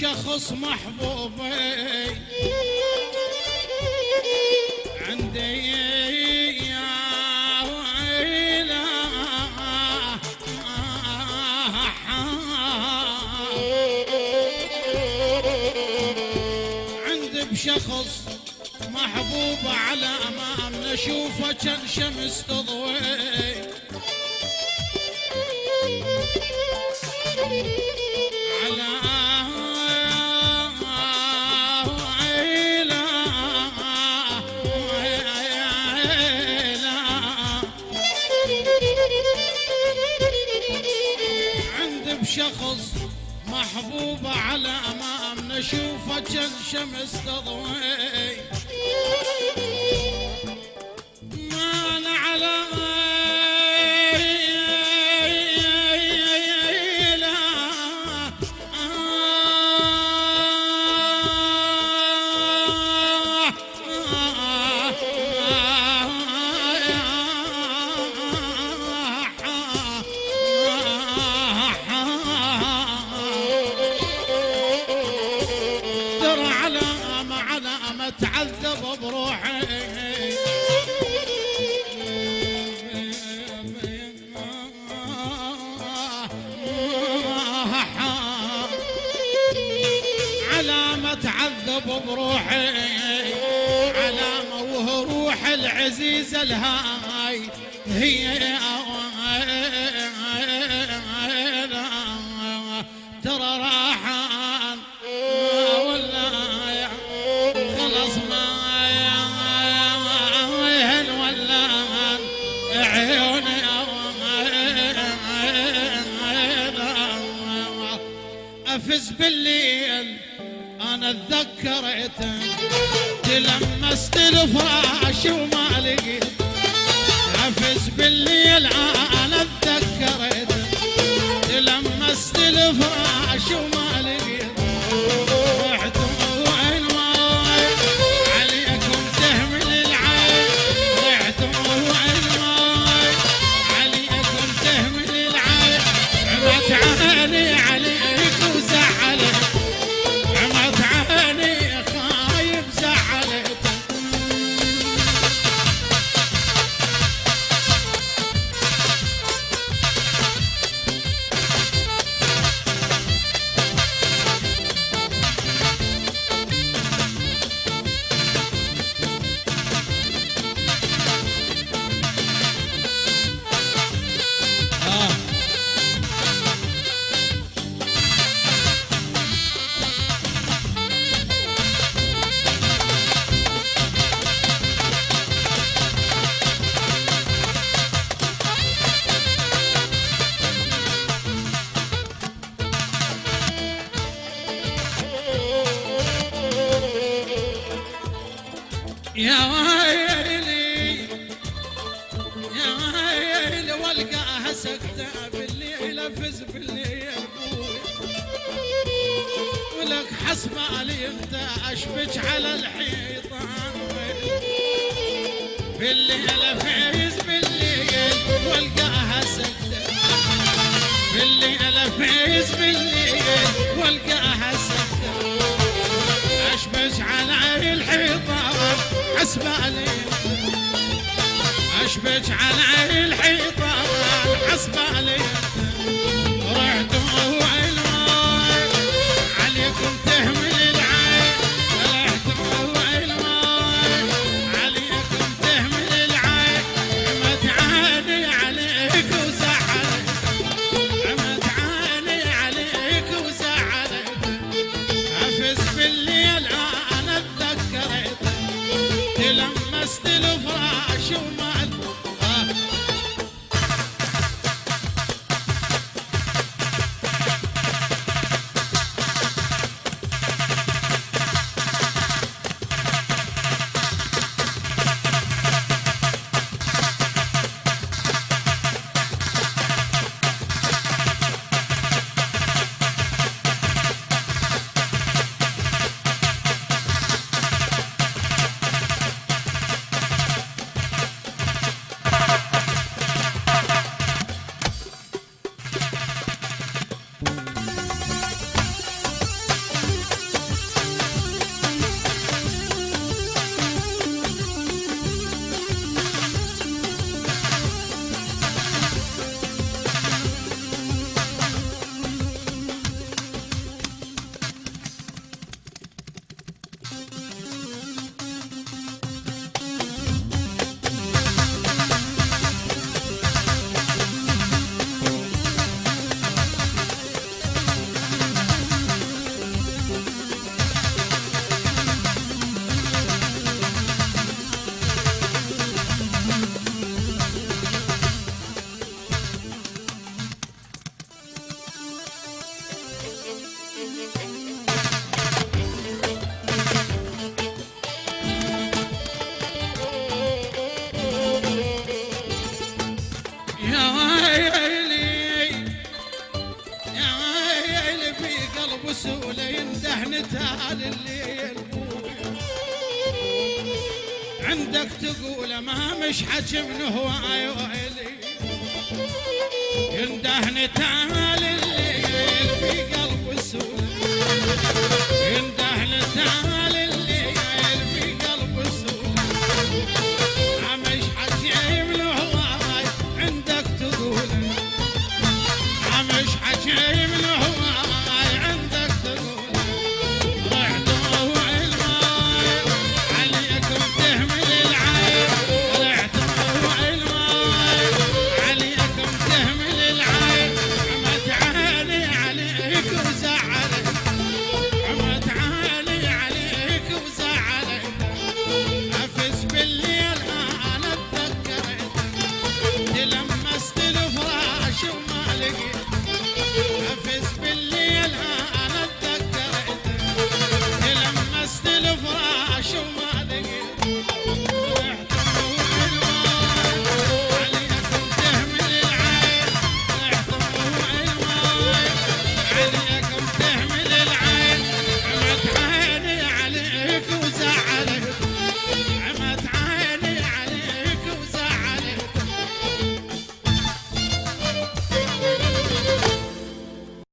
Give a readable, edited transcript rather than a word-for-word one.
بشخص محبوبي عندي يا ويلا، عندي بشخص محبوب على امامنا اشوفه كان شمس تضوي، شخص محبوب على امامنا اشوفه كان شمس تضوي، ما انا على تعذب بروحي، علامة تعذب بروحي، علامة وروح العزيزة الهاي هي ترى راحان ولا خلص ما وين ولا عيوني افز بالليل انا تذكرته تلمست الفراش وما لقيت، افز بالليل انا تذكرته تلمست الفراش وما لقيت، رحت وين ما عليكم تهمل العين، رحت وين ما عليكم تهمل العين، عمت عيني عليك وزعلت، عمت عيني خايب زعلت، يا ويلي يا ويلي والقاها سكتة بالليل افز بالليل ابوي، ولك حسب علي انت اشبك على الحيطان، بالليل افز بالليل والقاها سكتة، بالليل افز بالليل والقاها سكتة، اشبك على الحيطان حسب علي، اشبك على الحيطان حسب علي، رحت وين عليكم تهمل العين، رحت وين عليكم تهمل العين، عمت عيني عليك وزعلت، عمت عيني عليك وزعلت، افز بالليل انا تذكرت تلمست الفراش وما ينده نتال الليل عندك تقول ما مش حكي من هواي ويلي ينده نتال الليل في قلب السود ينده نتال الليل في قلب السود ما مش حكي من هواي عندك تقول ما مش حكي من هواي عندك تقول رحت ضوع الماي عليكم تهمل العين رحت ضوع الماي عليكم تهمل العين عمت عالي عليك وزعلت عمت عالي عليك وزعلت افز بالليل انا اتذكرت تلمست الفراش وما لقيت افز بالليل